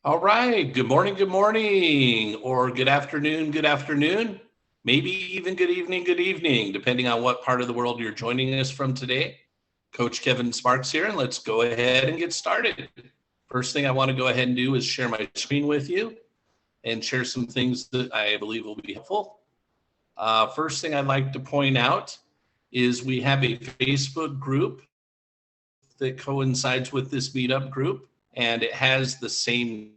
All right. Good morning, or good afternoon, maybe even good evening, depending on what part of the world you're joining us from today. Coach Kevin Sparks here, and let's go ahead and get started. First thing I want to go ahead and do is share my screen with you and share some things that I believe will be helpful. First thing I'd like to point out is we have a Facebook group that coincides with this meetup group, and it has the same name.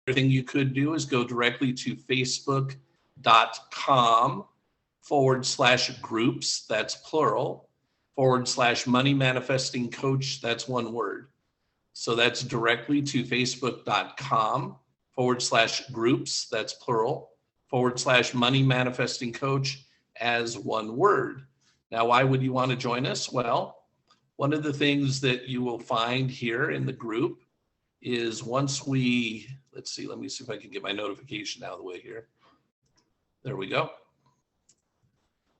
Thing you could do is go directly to facebook.com/groups, that's plural, /money manifesting coach, that's one word. So that's directly to facebook.com/groups, that's plural, /money manifesting coach as one word. Now, why would you want to join us? Well, one of the things that you will find here in the group is once we, let's see, let me see if I can get my notification out of the way here. There we go.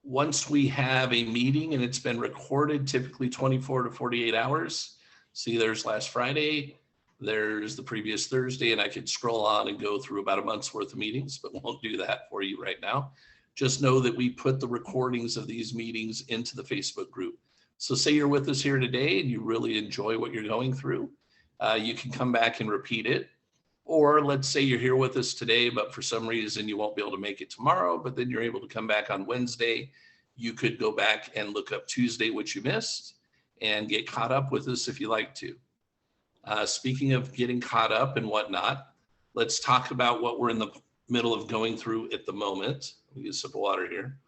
Once we have a meeting and it's been recorded, typically 24 to 48 hours. See, there's last Friday, there's the previous Thursday, and I could scroll on and go through about a month's worth of meetings, but won't do that for you right now. Just know that we put the recordings of these meetings into the Facebook group. So say you're with us here today and you really enjoy what you're going through. You can come back and repeat it. Or let's say you're here with us today, but for some reason you won't be able to make it tomorrow, but then you're able to come back on Wednesday. You could go back and look up Tuesday, which you missed, and get caught up with us if you like to. Speaking of getting caught up and whatnot, let's talk about what we're in the middle of going through at the moment. Let me get a sip of water here.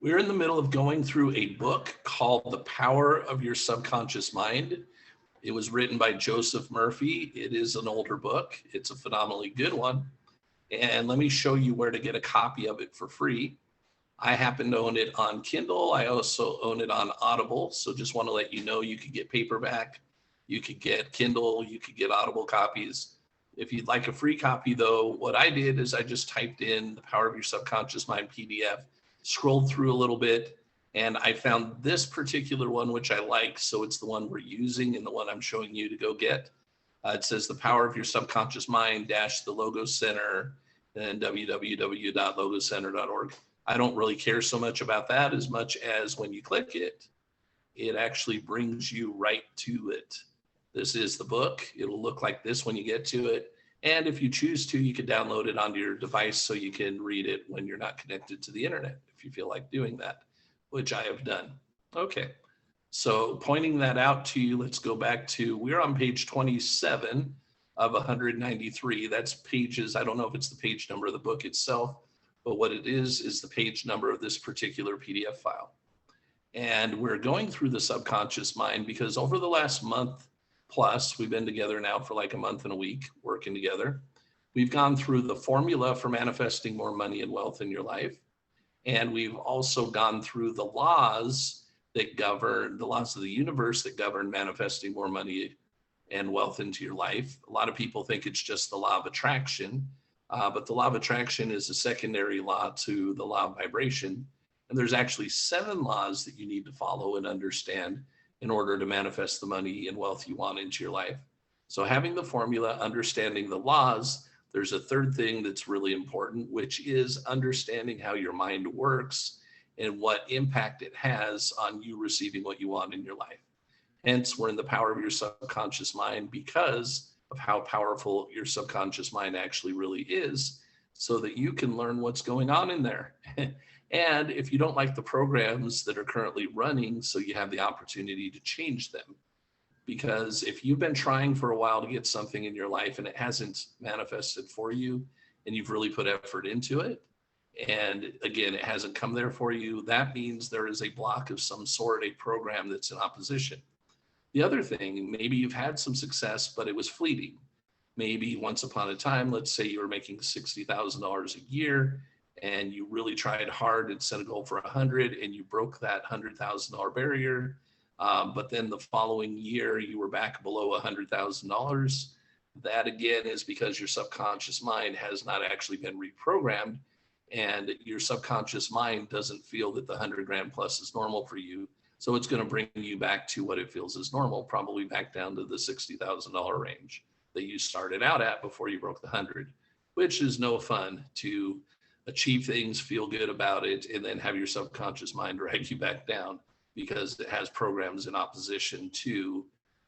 We're in the middle of going through a book called The Power of Your Subconscious Mind. It was written by Joseph Murphy. It is an older book. It's a phenomenally good one. And let me show you where to get a copy of it for free. I happen to own it on Kindle. I also own it on Audible. So just want to let you know you could get paperback, you could get Kindle, you could get Audible copies. If you'd like a free copy, though, what I did is I just typed in The Power of Your Subconscious Mind PDF, scrolled through a little bit, and I found this particular one, which I like. So it's the one we're using and the one I'm showing you to go get. It says The Power of Your Subconscious Mind - the Logos Center and www.logoscenter.org. I don't really care so much about that as much as when you click it, it actually brings you right to it. This is the book. It'll look like this when you get to it. And if you choose to, you can download it onto your device so you can read it when you're not connected to the internet, if you feel like doing that, which I have done. Okay, so pointing that out to you, let's go back to, we're on page 27 of 193. That's pages, I don't know if it's the page number of the book itself, but what it is the page number of this particular PDF file. And we're going through the subconscious mind because over the last month plus, we've been together now for like a month and a week working together. We've gone through the formula for manifesting more money and wealth in your life. And we've also gone through the laws that govern, the laws of the universe that govern manifesting more money and wealth into your life. A lot of people think it's just the law of attraction, but the law of attraction is a secondary law to the law of vibration. And there's actually 7 laws that you need to follow and understand in order to manifest the money and wealth you want into your life. So having the formula, understanding the laws, there's a third thing that's really important, which is understanding how your mind works and what impact it has on you receiving what you want in your life. Hence, we're in the power of your subconscious mind because of how powerful your subconscious mind actually really is, so that you can learn what's going on in there. And if you don't like the programs that are currently running, so you have the opportunity to change them. Because if you've been trying for a while to get something in your life and it hasn't manifested for you, and you've really put effort into it, and again, it hasn't come there for you, that means there is a block of some sort, a program that's in opposition. The other thing, maybe you've had some success, but it was fleeting. Maybe once upon a time, let's say you were making $60,000 a year and you really tried hard and set a goal for 100 and you broke that $100,000 barrier. But then the following year you were back below $100,000. That again is because your subconscious mind has not actually been reprogrammed, and your subconscious mind doesn't feel that the 100 grand plus is normal for you. So it's going to bring you back to what it feels is normal, probably back down to the $60,000 range that you started out at before you broke the 100, which is no fun to achieve things, feel good about it, and then have your subconscious mind drag you back down because it has programs in opposition to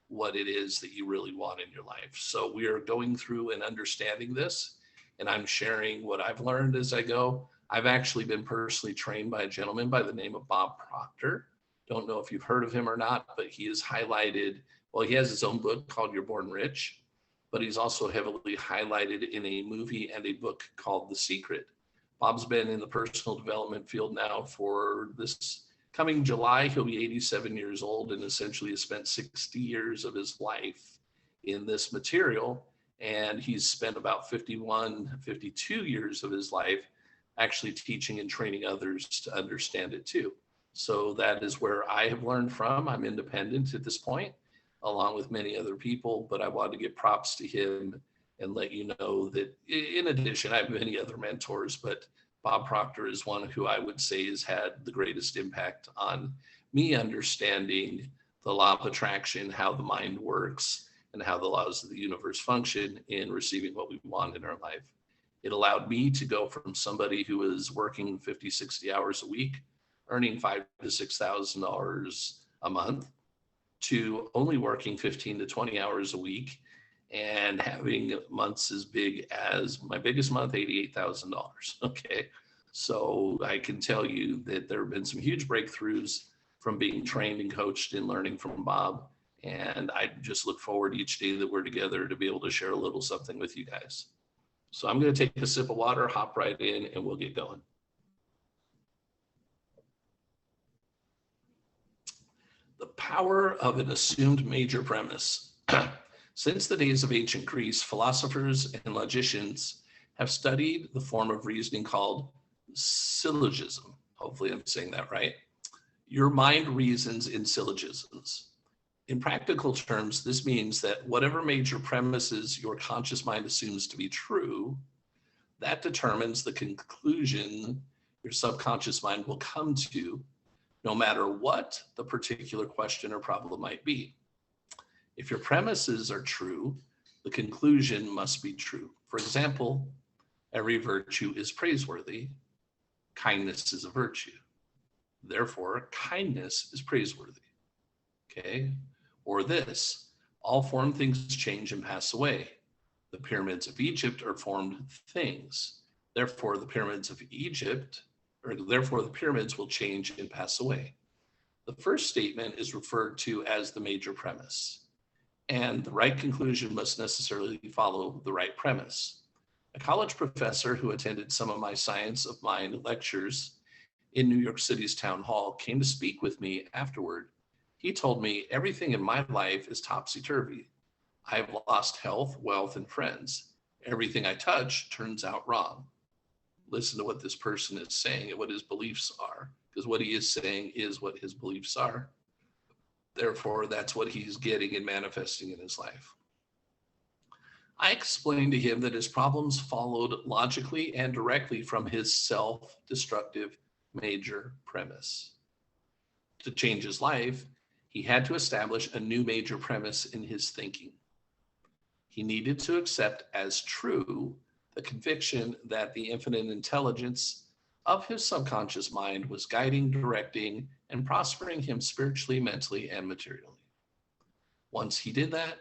what it is that you really want in your life. So we are going through and understanding this, and I'm sharing what I've learned as I go. I've actually been personally trained by a gentleman by the name of Bob Proctor. Don't know if you've heard of him or not, but he is highlighted. Well, he has his own book called You're Born Rich, but he's also heavily highlighted in a movie and a book called The Secret. Bob's been in the personal development field now for this coming July. He'll be 87 years old and essentially has spent 60 years of his life in this material. And he's spent about 52 years of his life actually teaching and training others to understand it too. So that is where I have learned from. I'm independent at this point, along with many other people, but I wanted to give props to him and let you know that in addition, I have many other mentors, but Bob Proctor is one who I would say has had the greatest impact on me understanding the law of attraction, how the mind works, and how the laws of the universe function in receiving what we want in our life. It allowed me to go from somebody who was working 50, 60 hours a week, earning $5,000 to $6,000 a month, to only working 15 to 20 hours a week and having months as big as my biggest month, $88,000. Okay. So I can tell you that there have been some huge breakthroughs from being trained and coached and learning from Bob. And I just look forward each day that we're together to be able to share a little something with you guys. So I'm going to take a sip of water, hop right in, and we'll get going. The power of an assumed major premise. Since the days of ancient Greece, philosophers and logicians have studied the form of reasoning called syllogism. Hopefully I'm saying that right. Your mind reasons in syllogisms. In practical terms, this means that whatever major premises your conscious mind assumes to be true, that determines the conclusion your subconscious mind will come to, no matter what the particular question or problem might be. If your premises are true, the conclusion must be true. For example, every virtue is praiseworthy. Kindness is a virtue. Therefore, kindness is praiseworthy. Okay? Or this, all formed things change and pass away. The pyramids of Egypt are formed things. Therefore, the pyramids will change and pass away. The first statement is referred to as the major premise, and the right conclusion must necessarily follow the right premise. A college professor who attended some of my Science of Mind lectures in New York City's town hall came to speak with me afterward. He told me, everything in my life is topsy-turvy. I've lost health, wealth, and friends. Everything I touch turns out wrong. Listen to what this person is saying and what his beliefs are, because what he is saying is what his beliefs are. Therefore, that's what he's getting and manifesting in his life. I explained to him that his problems followed logically and directly from his self-destructive major premise. To change his life, he had to establish a new major premise in his thinking. He needed to accept as true the conviction that the infinite intelligence of his subconscious mind was guiding, directing, and prospering him spiritually, mentally, and materially. Once he did that,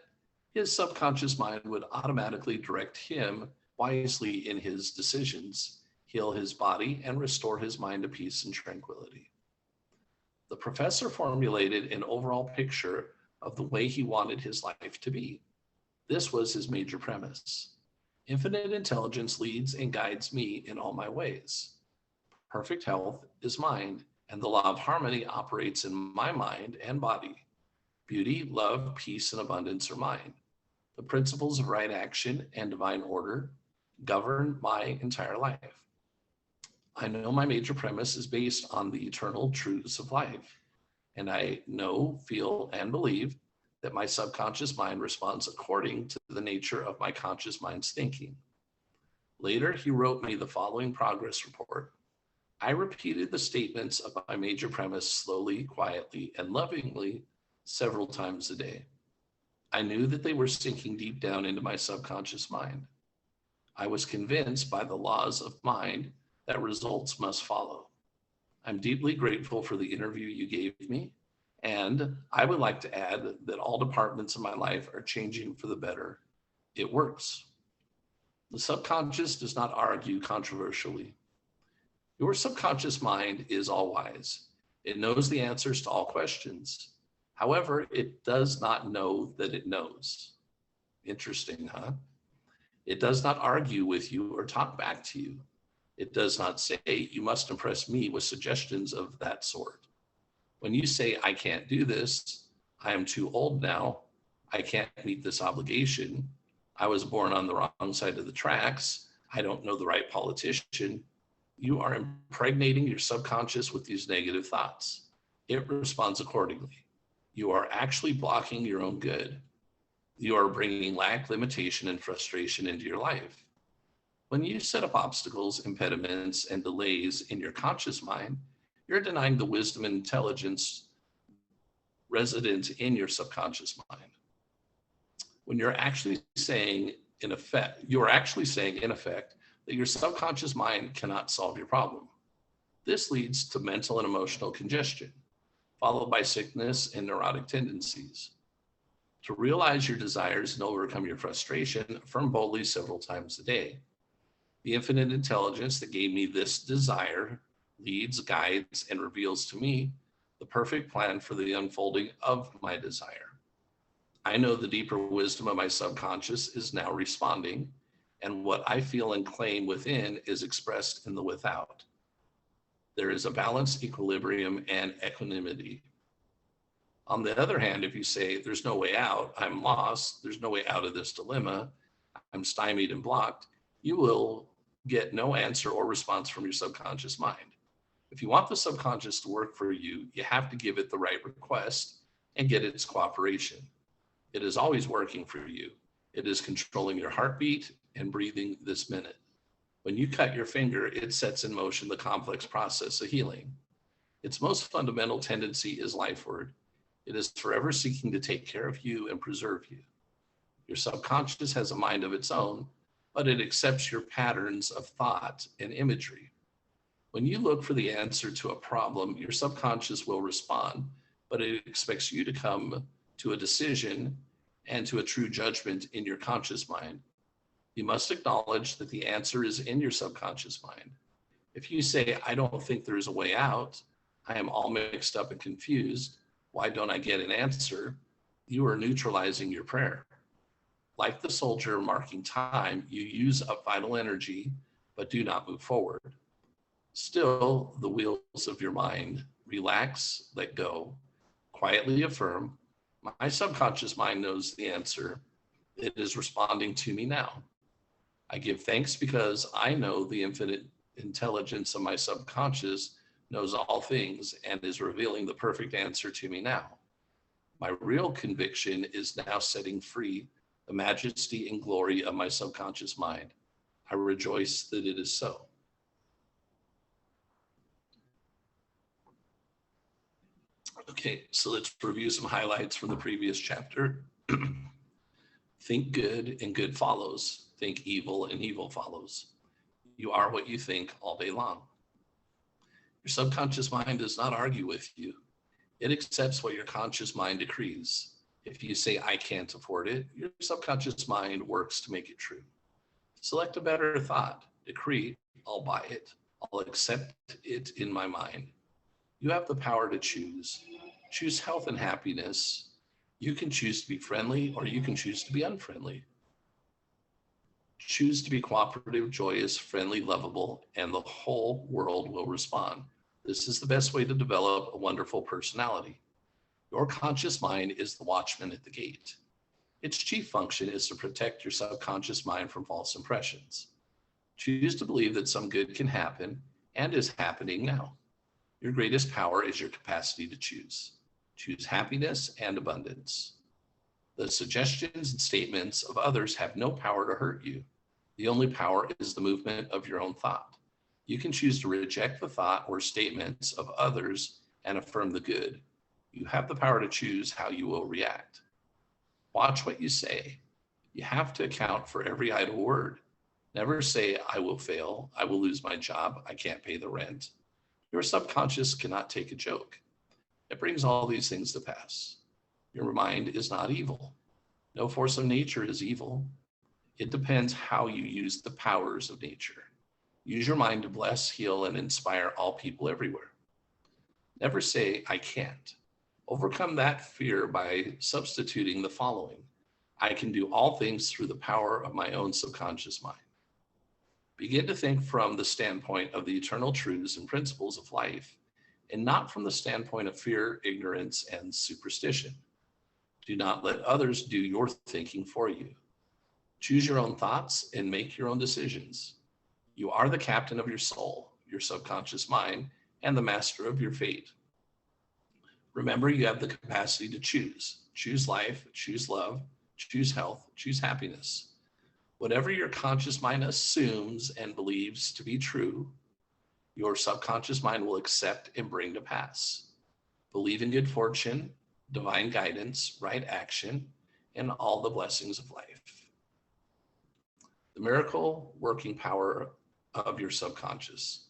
his subconscious mind would automatically direct him wisely in his decisions, heal his body, and restore his mind to peace and tranquility. The professor formulated an overall picture of the way he wanted his life to be. This was his major premise. Infinite intelligence leads and guides me in all my ways. Perfect health is mine, and the law of harmony operates in my mind and body. Beauty, love, peace, and abundance are mine. The principles of right action and divine order govern my entire life. I know my major premise is based on the eternal truths of life. And I know, feel, and believe that my subconscious mind responds according to the nature of my conscious mind's thinking. Later, he wrote me the following progress report. I repeated the statements of my major premise slowly, quietly, and lovingly several times a day. I knew that they were sinking deep down into my subconscious mind. I was convinced by the laws of mind that results must follow. I'm deeply grateful for the interview you gave me, and I would like to add that all departments of my life are changing for the better. It works. The subconscious does not argue controversially. Your subconscious mind is all wise. It knows the answers to all questions. However, it does not know that it knows. Interesting, huh? It does not argue with you or talk back to you. It does not say, you must impress me with suggestions of that sort. When you say, I can't do this, I am too old now, I can't meet this obligation, I was born on the wrong side of the tracks, I don't know the right politician, you are impregnating your subconscious with these negative thoughts. It responds accordingly. You are actually blocking your own good. You are bringing lack, limitation, and frustration into your life. When you set up obstacles, impediments, and delays in your conscious mind, you're denying the wisdom and intelligence resident in your subconscious mind. When you're actually saying, in effect, that your subconscious mind cannot solve your problem. This leads to mental and emotional congestion, followed by sickness and neurotic tendencies. To realize your desires and overcome your frustration, affirm boldly several times a day. The infinite intelligence that gave me this desire leads, guides, and reveals to me the perfect plan for the unfolding of my desire. I know the deeper wisdom of my subconscious is now responding, and what I feel and claim within is expressed in the without. There is a balanced equilibrium and equanimity. On the other hand, if you say, there's no way out, I'm lost, there's no way out of this dilemma, I'm stymied and blocked, you will get no answer or response from your subconscious mind. If you want the subconscious to work for you, you have to give it the right request and get its cooperation. It is always working for you. It is controlling your heartbeat and breathing this minute. When you cut your finger, it sets in motion the complex process of healing. Its most fundamental tendency is lifeward. It is forever seeking to take care of you and preserve you. Your subconscious has a mind of its own, but it accepts your patterns of thought and imagery. When you look for the answer to a problem, your subconscious will respond, but it expects you to come to a decision and to a true judgment in your conscious mind. You must acknowledge that the answer is in your subconscious mind. If you say, I don't think there's a way out, I am all mixed up and confused, why don't I get an answer? You are neutralizing your prayer. Like the soldier marking time, you use up vital energy, but do not move forward. Still, the wheels of your mind relax, let go, quietly affirm, my subconscious mind knows the answer. It is responding to me now. I give thanks because I know the infinite intelligence of my subconscious knows all things and is revealing the perfect answer to me now. My real conviction is now setting free the majesty and glory of my subconscious mind. I rejoice that it is so. Okay, so let's review some highlights from the previous chapter. Think good and good follows. Think evil and evil follows. You are what you think all day long. Your subconscious mind does not argue with you. It accepts what your conscious mind decrees. If you say, I can't afford it, your subconscious mind works to make it true. Select a better thought. Decree, I'll buy it. I'll accept it in my mind. You have the power to choose. Choose health and happiness. You can choose to be friendly or you can choose to be unfriendly. Choose to be cooperative, joyous, friendly, lovable, and the whole world will respond. This is the best way to develop a wonderful personality. Your conscious mind is the watchman at the gate. Its chief function is to protect your subconscious mind from false impressions. Choose to believe that some good can happen and is happening now. Your greatest power is your capacity to choose. Choose happiness and abundance. The suggestions and statements of others have no power to hurt you. The only power is the movement of your own thought. You can choose to reject the thought or statements of others and affirm the good. You have the power to choose how you will react. Watch what you say. You have to account for every idle word. Never say, I will fail, I will lose my job, I can't pay the rent. Your subconscious cannot take a joke. It brings all these things to pass. Your mind is not evil. No force of nature is evil. It depends how you use the powers of nature. Use your mind to bless, heal, and inspire all people everywhere. Never say, I can't. Overcome that fear by substituting the following. I can do all things through the power of my own subconscious mind. Begin to think from the standpoint of the eternal truths and principles of life, and not from the standpoint of fear, ignorance, and superstition. Do not let others do your thinking for you. Choose your own thoughts and make your own decisions. You are the captain of your soul, your subconscious mind, and the master of your fate. Remember, you have the capacity to choose. Choose life, choose love, choose health, choose happiness. Whatever your conscious mind assumes and believes to be true, your subconscious mind will accept and bring to pass. Believe in good fortune, divine guidance, right action, and all the blessings of life. The miracle working power of your subconscious.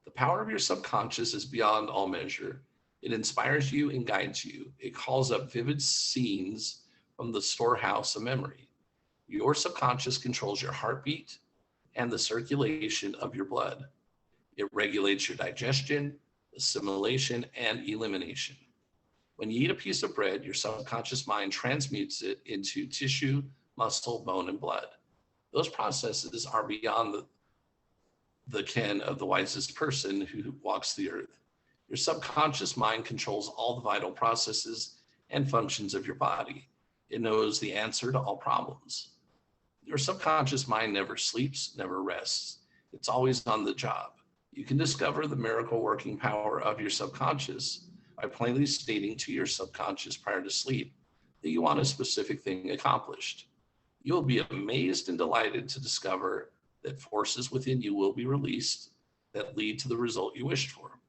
The power of your subconscious is beyond all measure. It inspires you and guides you. It calls up vivid scenes from the storehouse of memory. Your subconscious controls your heartbeat and the circulation of your blood. It regulates your digestion, assimilation, and elimination. When you eat a piece of bread, your subconscious mind transmutes it into tissue, muscle, bone, and blood. Those processes are beyond the ken of the wisest person who walks the earth. Your subconscious mind controls all the vital processes and functions of your body. It knows the answer to all problems. Your subconscious mind never sleeps, never rests. It's always on the job. You can discover the miracle working power of your subconscious by plainly stating to your subconscious prior to sleep that you want a specific thing accomplished. You will be amazed and delighted to discover that forces within you will be released that lead to the result you wished for.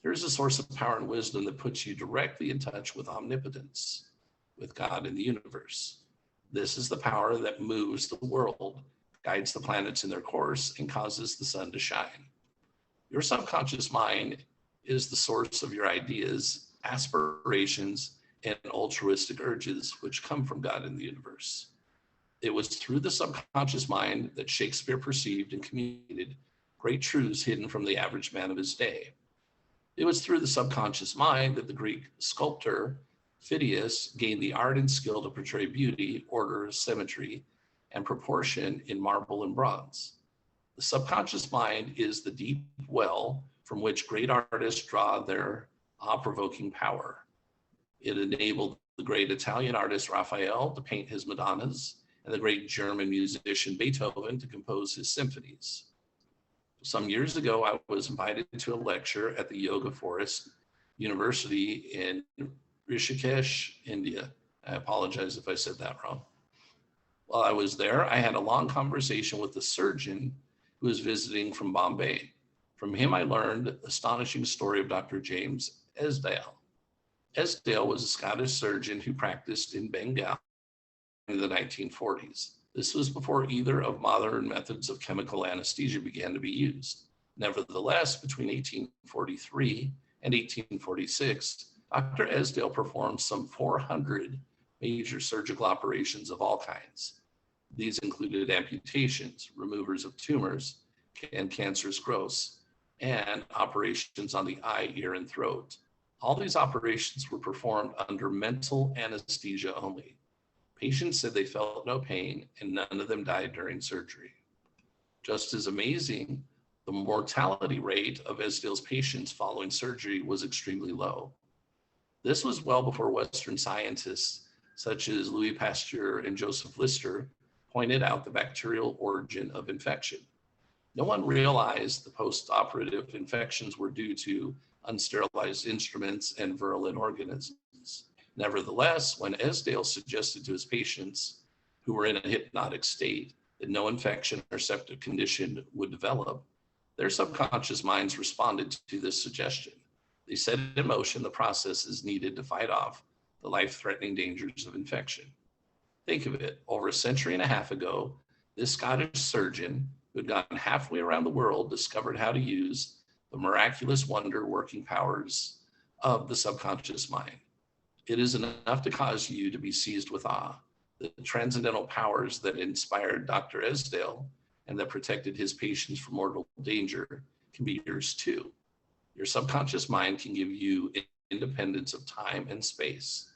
There is a source of power and wisdom that puts you directly in touch with omnipotence, with God in the universe. This is the power that moves the world, guides the planets in their course, and causes the sun to shine. Your subconscious mind is the source of your ideas, aspirations, and altruistic urges, which come from God in the universe. It was through the subconscious mind that Shakespeare perceived and communicated great truths hidden from the average man of his day. It was through the subconscious mind that the Greek sculptor Phidias gained the art and skill to portray beauty, order, symmetry, and proportion in marble and bronze. The subconscious mind is the deep well from which great artists draw their awe-provoking power. It enabled the great Italian artist Raphael to paint his Madonnas and the great German musician Beethoven to compose his symphonies. Some years ago, I was invited to a lecture at the Yoga Forest University in Rishikesh, India. I apologize if I said that wrong. While I was there, I had a long conversation with a surgeon who was visiting from Bombay. From him, I learned the astonishing story of Dr. James Esdale. Esdale was a Scottish surgeon who practiced in Bengal in the 1940s. This was before either of modern methods of chemical anesthesia began to be used. Nevertheless, between 1843 and 1846, Dr. Esdale performed some 400 major surgical operations of all kinds. These included amputations, removers of tumors and cancerous growths, and operations on the eye, ear, and throat. All these operations were performed under mental anesthesia only. Patients said they felt no pain, and none of them died during surgery. Just as amazing, the mortality rate of Esdale's patients following surgery was extremely low. This was well before Western scientists such as Louis Pasteur and Joseph Lister pointed out the bacterial origin of infection. No one realized the post-operative infections were due to unsterilized instruments and virulent organisms. Nevertheless, when Esdale suggested to his patients who were in a hypnotic state that no infection or septic condition would develop, their subconscious minds responded to this suggestion. They set in motion the processes needed to fight off the life-threatening dangers of infection. Think of it, over a century and a half ago, this Scottish surgeon who had gone halfway around the world discovered how to use the miraculous wonder working powers of the subconscious mind. It is enough to cause you to be seized with awe. The transcendental powers that inspired Dr. Esdale and that protected his patients from mortal danger can be yours too. Your subconscious mind can give you independence of time and space.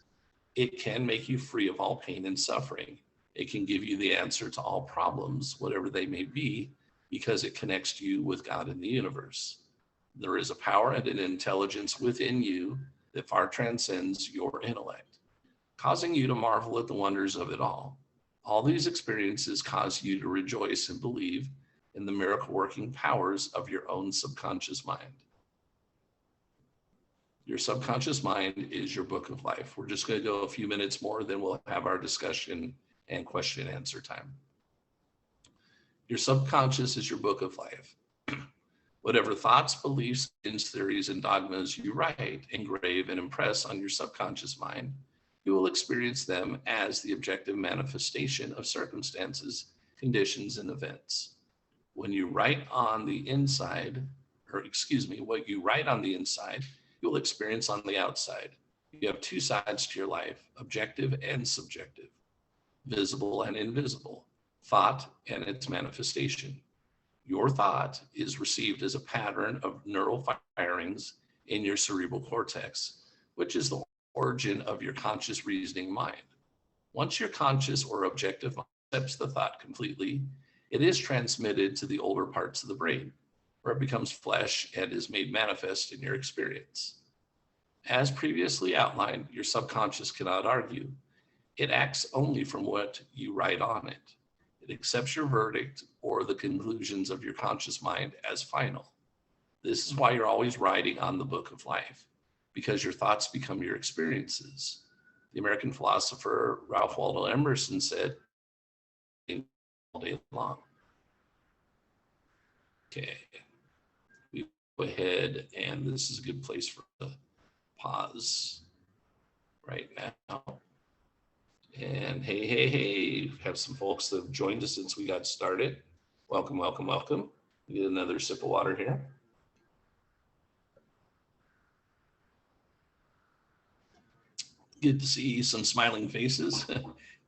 It can make you free of all pain and suffering. It can give you the answer to all problems, whatever they may be, because it connects you with God in the universe. There is a power and an intelligence within you that far transcends your intellect, causing you to marvel at the wonders of it all. All these experiences cause you to rejoice and believe in the miracle working powers of your own subconscious mind. Your subconscious mind is your book of life. We're just going to go a few minutes more, then we'll have our discussion and question and answer time. Your subconscious is your book of life. Whatever thoughts, beliefs, theories, and dogmas you write, engrave, and impress on your subconscious mind, you will experience them as the objective manifestation of circumstances, conditions, and events. When you write on the inside, what you write on the inside, you will experience on the outside. You have two sides to your life, objective and subjective, visible and invisible, thought and its manifestation. Your thought is received as a pattern of neural firings in your cerebral cortex, which is the origin of your conscious reasoning mind. Once your conscious or objective mind accepts the thought completely, it is transmitted to the older parts of the brain, where it becomes flesh and is made manifest in your experience. As previously outlined, your subconscious cannot argue. It acts only from what you write on it. It accepts your verdict or the conclusions of your conscious mind as final. This is why you're always writing on the book of life, because your thoughts become your experiences. The American philosopher Ralph Waldo Emerson said, all day long. Okay, we go ahead, and this is a good place for the pause right now. And hey, have some folks that have joined us since we got started. Welcome. Get another sip of water here. Good to see some smiling faces.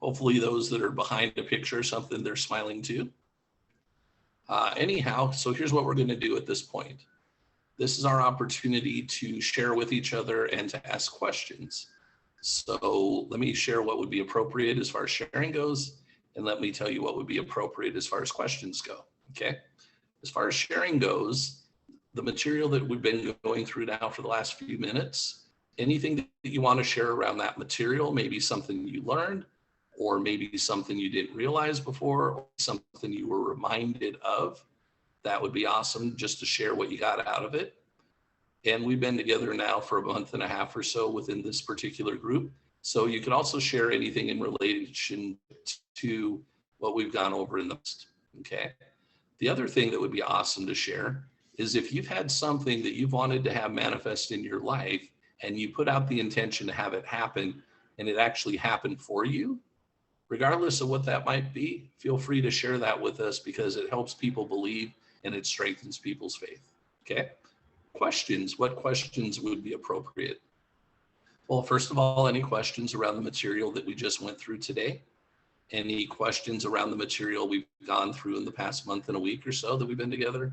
Hopefully those that are behind a picture or something, they're smiling too. Anyhow, so here's what we're going to do at this point. This is our opportunity to share with each other and to ask questions. So let me share what would be appropriate as far as sharing goes, and let me tell you what would be appropriate as far as questions go, okay? As far as sharing goes, the material that we've been going through now for the last few minutes, anything that you want to share around that material, maybe something you learned, or maybe something you didn't realize before, or something you were reminded of, that would be awesome just to share what you got out of it. And we've been together now for a month and a half or so within this particular group. So you can also share anything in relation to what we've gone over in the past, okay? The other thing that would be awesome to share is if you've had something that you've wanted to have manifest in your life and you put out the intention to have it happen and it actually happened for you, regardless of what that might be, feel free to share that with us because it helps people believe and it strengthens people's faith, okay? Questions, what questions would be appropriate? Well, first of all, any questions around the material that we just went through today? Any questions around the material we've gone through in the past month and a week or so that we've been together?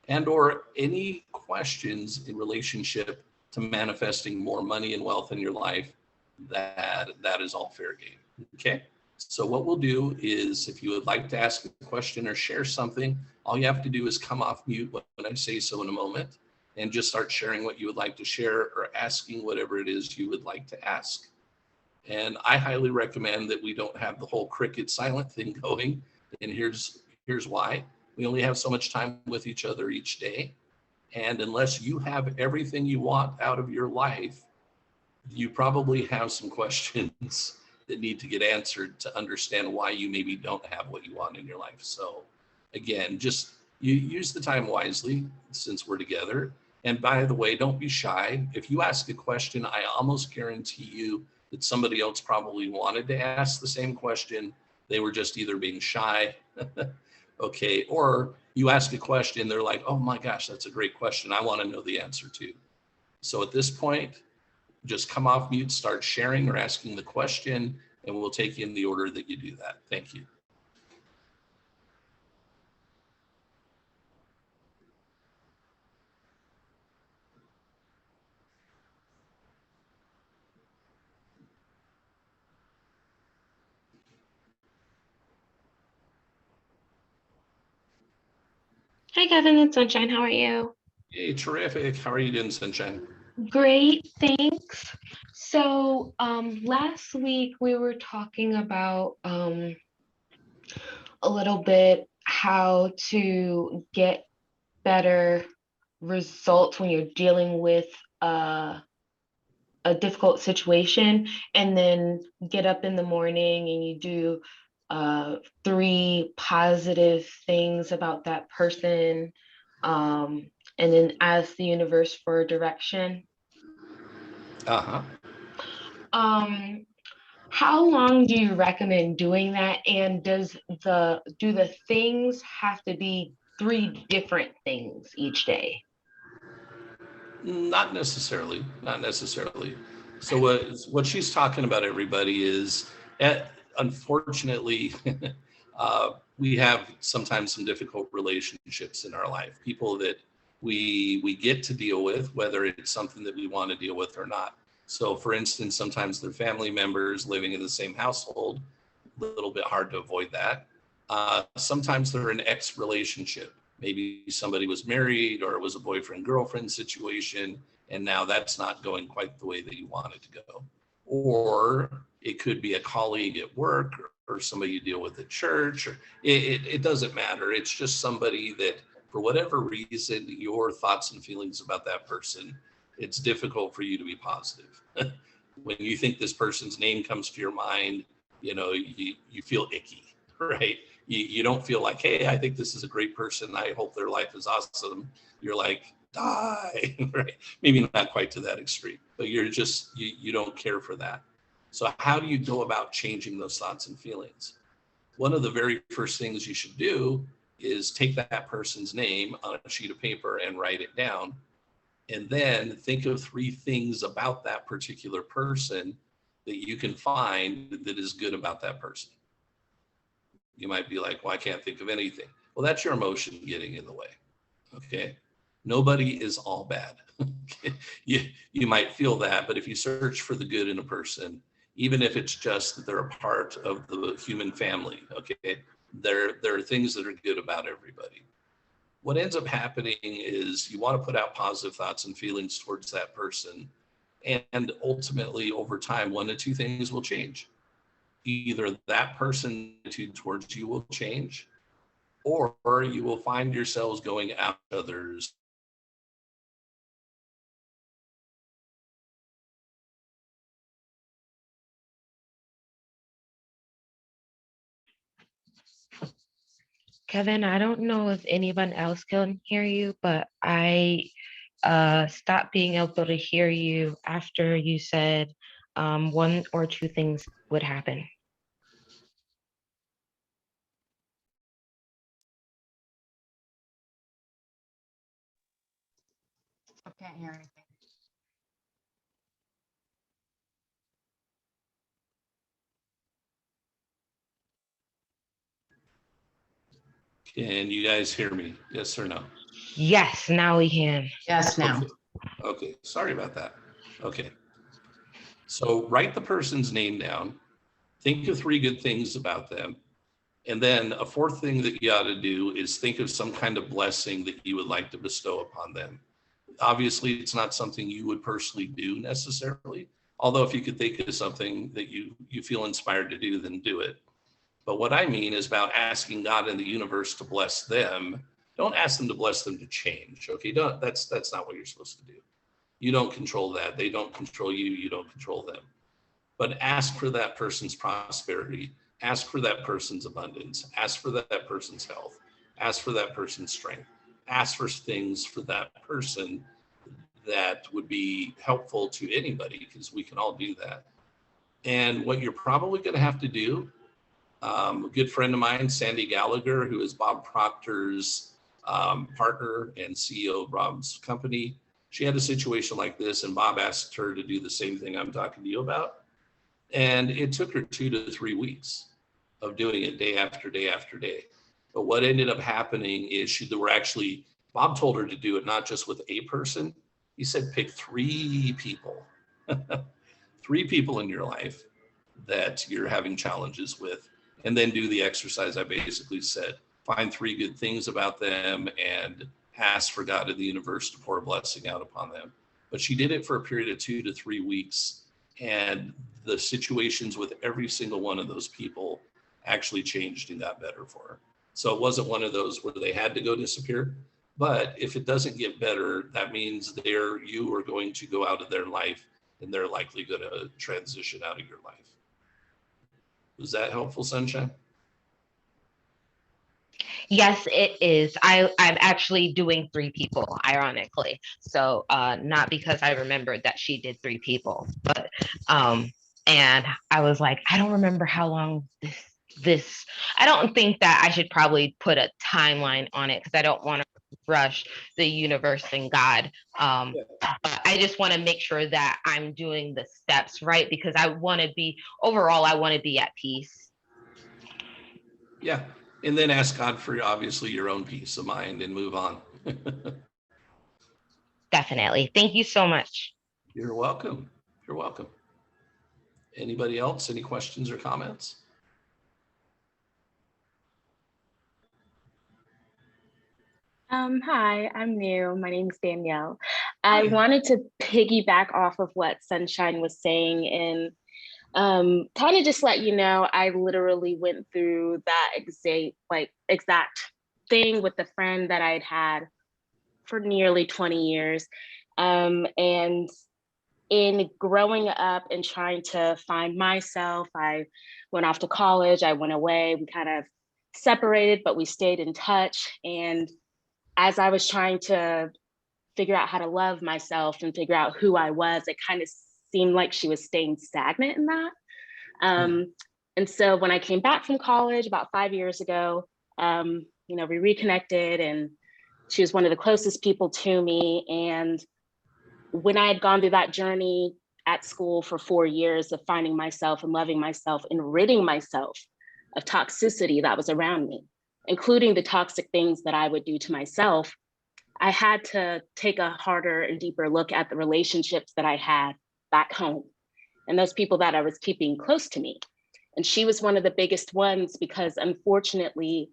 And or any questions in relationship to manifesting more money and wealth in your life? That is all fair game, okay? So what we'll do is if you would like to ask a question or share something, all you have to do is come off mute when I say so in a moment and just start sharing what you would like to share or asking whatever it is you would like to ask. And I highly recommend that we don't have the whole cricket silent thing going. And here's why. We only have so much time with each other each day. And unless you have everything you want out of your life, you probably have some questions that need to get answered to understand why you maybe don't have what you want in your life. So again, just you use the time wisely since we're together. And by the way, don't be shy. If you ask a question, I almost guarantee you that somebody else probably wanted to ask the same question. They were just either being shy, okay, or you ask a question, they're like, oh my gosh, that's a great question. I want to know the answer too. So at this point, just come off mute, start sharing or asking the question, and we'll take you in the order that you do that. Thank you. Hi, Kevin. It's Sunshine. How are you? Hey, terrific. How are you doing, Sunshine? Great, thanks. So, last week we were talking about a little bit how to get better results when you're dealing with a difficult situation, and then get up in the morning and you do three positive things about that person, and then ask the universe for direction. Uh-huh. Um, how long do you recommend doing that? And do the things have to be three different things each day? Not necessarily, not necessarily. So what she's talking about, everybody, is unfortunately, we have sometimes some difficult relationships in our life. People that we get to deal with, whether it's something that we want to deal with or not. So, for instance, sometimes they're family members living in the same household. A little bit hard to avoid that. Sometimes they're in ex relationship. Maybe somebody was married or it was a boyfriend girlfriend situation, and now that's not going quite the way that you want it to go. Or it could be a colleague at work or somebody you deal with at church. Or it doesn't matter. It's just somebody that, for whatever reason, your thoughts and feelings about that person, it's difficult for you to be positive. When you think this person's name comes to your mind, you feel icky, right? You don't feel like, hey, I think this is a great person. I hope their life is awesome. You're like, die, right? Maybe not quite to that extreme, but you don't care for that. So how do you go about changing those thoughts and feelings? One of the very first things you should do is take that person's name on a sheet of paper and write it down. And then think of three things about that particular person that you can find that is good about that person. You might be like, well, I can't think of anything. Well, that's your emotion getting in the way. Okay. Nobody is all bad. You might feel that, but if you search for the good in a person, even if it's just that they're a part of the human family, okay, there are things that are good about everybody. What ends up happening is you want to put out positive thoughts and feelings towards that person. And ultimately, over time, one of two things will change. Either that person's attitude towards you will change, or you will find yourselves going after others. Kevin, I don't know if anyone else can hear you, but I stopped being able to hear you after you said one or two things would happen. I can't hear anything. Can you guys hear me? Yes or no? Yes, now we can. Yes, now. Okay. Okay. Sorry about that. Okay. So write the person's name down. Think of three good things about them. And then a fourth thing that you ought to do is think of some kind of blessing that you would like to bestow upon them. Obviously, it's not something you would personally do necessarily. Although if you could think of something that you feel inspired to do, then do it. But what I mean is about asking God and the universe to bless them. Don't ask them to bless them to change. Okay, that's not what you're supposed to do. You don't control that. They don't control you. You don't control them. But ask for that person's prosperity. Ask for that person's abundance. Ask for that person's health. Ask for that person's strength. Ask for things for that person that would be helpful to anybody, because we can all do that. And what you're probably going to have to do, a good friend of mine, Sandy Gallagher, who is Bob Proctor's partner and CEO of Rob's company, she had a situation like this, and Bob asked her to do the same thing I'm talking to you about. And it took her 2 to 3 weeks of doing it day after day after day. But what ended up happening is Bob told her to do it not just with a person. He said, pick 3 people, 3 people in your life that you're having challenges with, and then do the exercise I basically said. Find 3 good things about them and ask for God and the universe to pour a blessing out upon them. But she did it for a period of 2 to 3 weeks. And the situations with every single one of those people actually changed and got better for her. So it wasn't one of those where they had to go disappear. But if it doesn't get better, that means you are going to go out of their life, and they're likely going to transition out of your life. Was that helpful, Sunshine? Yes, it is. I'm actually doing 3 people, ironically. So not because I remembered that she did 3 people, but and I was like, I don't remember how long this. I don't think that I should probably put a timeline on it, because I don't want to rush the universe and God. But I just want to make sure that I'm doing the steps right, because I want to be at peace. Yeah. And then ask God for obviously your own peace of mind and move on. Definitely. Thank you so much. You're welcome. You're welcome. Anybody else? Any questions or comments? Hi, I'm new. My name is Danielle. I wanted to piggyback off of what Sunshine was saying, and kind of just let you know, I literally went through that exact thing with the friend that I'd had for nearly 20 years. And in growing up and trying to find myself, I went off to college, I went away, we kind of separated, but we stayed in touch. And as I was trying to figure out how to love myself and figure out who I was, it kind of seemed like she was staying stagnant in that. And so when I came back from college about 5 years ago, we reconnected, and she was one of the closest people to me. And when I had gone through that journey at school for 4 years of finding myself and loving myself and ridding myself of toxicity that was around me, including the toxic things that I would do to myself, I had to take a harder and deeper look at the relationships that I had back home and those people that I was keeping close to me. And she was one of the biggest ones, because unfortunately,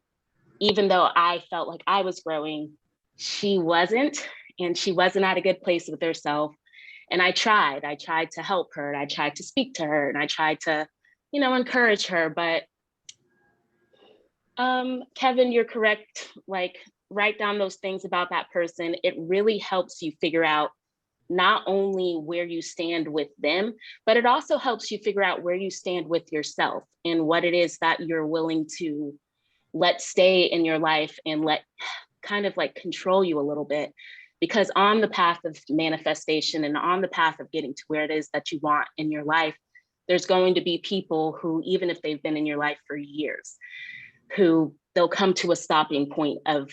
even though I felt like I was growing, she wasn't, and she wasn't at a good place with herself. And I tried to help her, and I tried to speak to her, and I tried to, encourage her. But Kevin, you're correct. Like, write down those things about that person. It really helps you figure out not only where you stand with them, but it also helps you figure out where you stand with yourself and what it is that you're willing to let stay in your life and let kind of like control you a little bit. Because on the path of manifestation and on the path of getting to where it is that you want in your life, there's going to be people who, even if they've been in your life for years, who they'll come to a stopping point of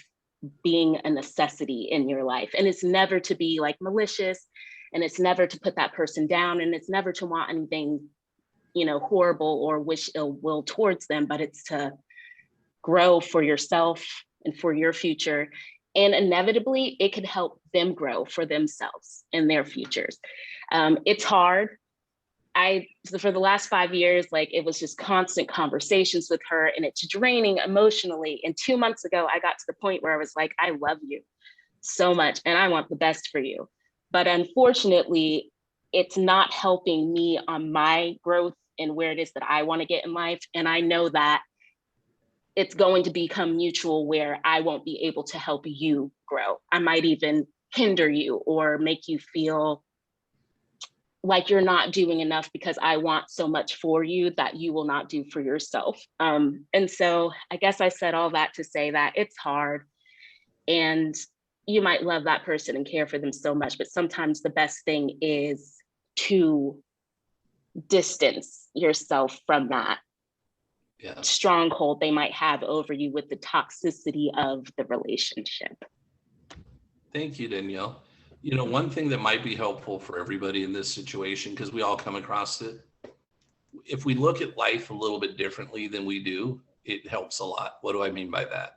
being a necessity in your life. And it's never to be like malicious, and it's never to put that person down, and it's never to want anything, horrible or wish ill will towards them, but it's to grow for yourself and for your future. And inevitably, it could help them grow for themselves and their futures. It's hard. For the last 5 years, it was just constant conversations with her, and it's draining emotionally. And 2 months ago, I got to the point where I was like, I love you so much, and I want the best for you. But unfortunately, it's not helping me on my growth and where it is that I want to get in life. And I know that it's going to become mutual where I won't be able to help you grow. I might even hinder you or make you feel like you're not doing enough because I want so much for you that you will not do for yourself. And so I guess I said all that to say that it's hard, and you might love that person and care for them so much, but sometimes the best thing is to distance yourself from that stronghold they might have over you with the toxicity of the relationship. Thank you, Danielle. You know, one thing that might be helpful for everybody in this situation, because we all come across it, if we look at life a little bit differently than we do, it helps a lot. What do I mean by that?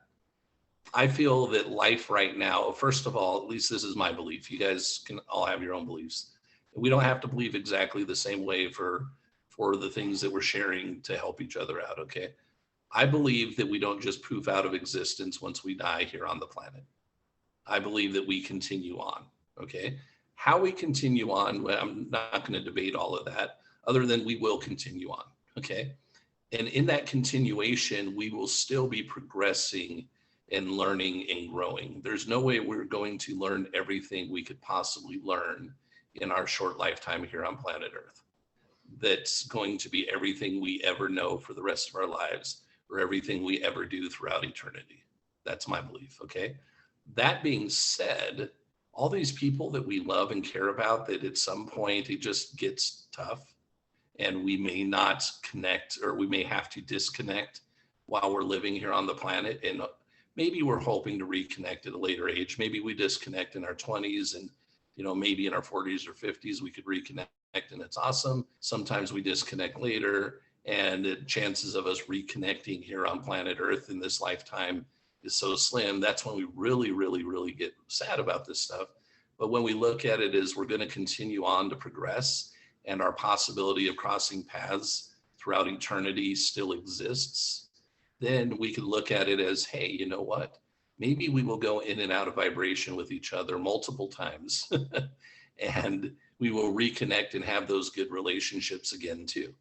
I feel that life right now, first of all, at least this is my belief. You guys can all have your own beliefs. We don't have to believe exactly the same way for the things that we're sharing to help each other out, okay? I believe that we don't just poof out of existence once we die here on the planet. I believe that we continue on, okay? How we continue on, well, I'm not going to debate all of that, other than we will continue on, okay? And in that continuation, we will still be progressing and learning and growing. There's no way we're going to learn everything we could possibly learn in our short lifetime here on planet Earth. That's going to be everything we ever know for the rest of our lives, or everything we ever do throughout eternity. That's my belief, okay? That being said, all these people that we love and care about, that at some point it just gets tough and we may not connect, or we may have to disconnect while we're living here on the planet. And maybe we're hoping to reconnect at a later age. Maybe we disconnect in our 20s, and maybe in our 40s or 50s we could reconnect, and it's awesome. Sometimes we disconnect later, and the chances of us reconnecting here on planet Earth in this lifetime is so slim. That's when we really, really, really get sad about this stuff. But when we look at it as we're going to continue on to progress, and our possibility of crossing paths throughout eternity still exists, then we can look at it as, hey, you know what? Maybe we will go in and out of vibration with each other multiple times and we will reconnect and have those good relationships again too.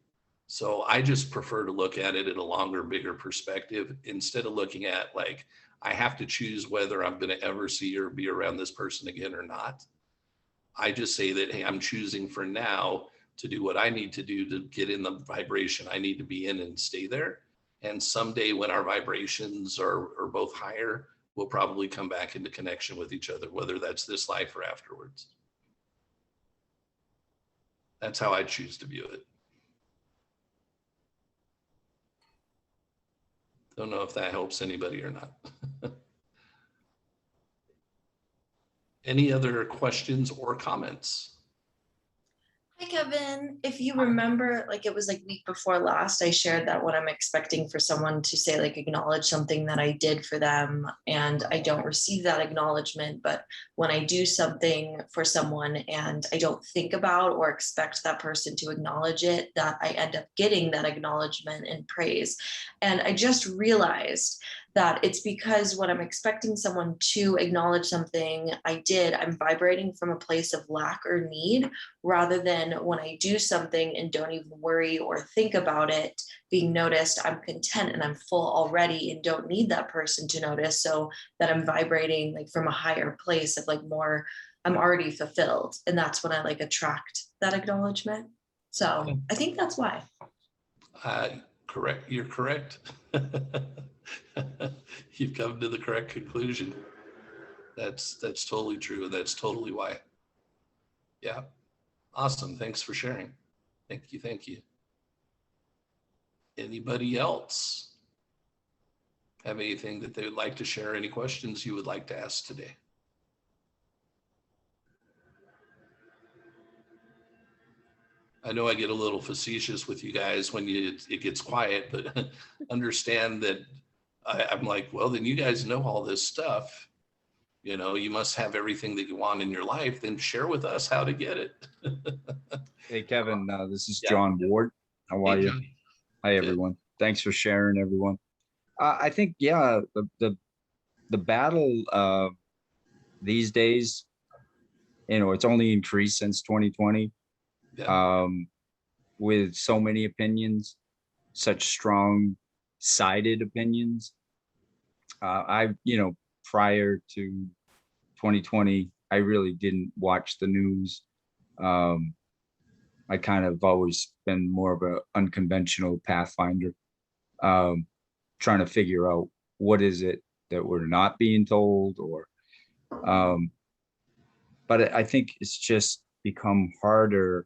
So I just prefer to look at it in a longer, bigger perspective, instead of looking at like, I have to choose whether I'm going to ever see or be around this person again or not. I just say that, hey, I'm choosing for now to do what I need to do to get in the vibration I need to be in and stay there. And someday when our vibrations are both higher, we'll probably come back into connection with each other, whether that's this life or afterwards. That's how I choose to view it. Don't know if that helps anybody or not. Any other questions or comments? Hi, Kevin. If you remember, like it was like week before last, I shared that what I'm expecting for someone to say, like acknowledge something that I did for them, and I don't receive that acknowledgement. But when I do something for someone and I don't think about or expect that person to acknowledge it, that I end up getting that acknowledgement and praise. And I just realized that it's because when I'm expecting someone to acknowledge something I did, I'm vibrating from a place of lack or need, rather than when I do something and don't even worry or think about it being noticed, I'm content and I'm full already and don't need that person to notice, so that I'm vibrating like from a higher place of like more, I'm already fulfilled. And that's when I like attract that acknowledgement. So I think that's why. Correct. You're correct. You've come to the correct conclusion. That's totally true. And that's totally why. Yeah. Awesome. Thanks for sharing. Thank you. Thank you. Anybody else have anything that they would like to share? Any questions you would like to ask today? I know I get a little facetious with you guys when it gets quiet, but understand that I'm like, well, then you guys know all this stuff. You must have everything that you want in your life. Then share with us how to get it. Hey, Kevin, this is John Ward. How are you? Hi, everyone. Thanks for sharing, everyone. I think, yeah, the battle these days, it's only increased since 2020. Yeah. With so many opinions, such strong sided opinions. Prior to 2020, I really didn't watch the news. I kind of always been more of an unconventional pathfinder, trying to figure out what is it that we're not being told, or but I think it's just become harder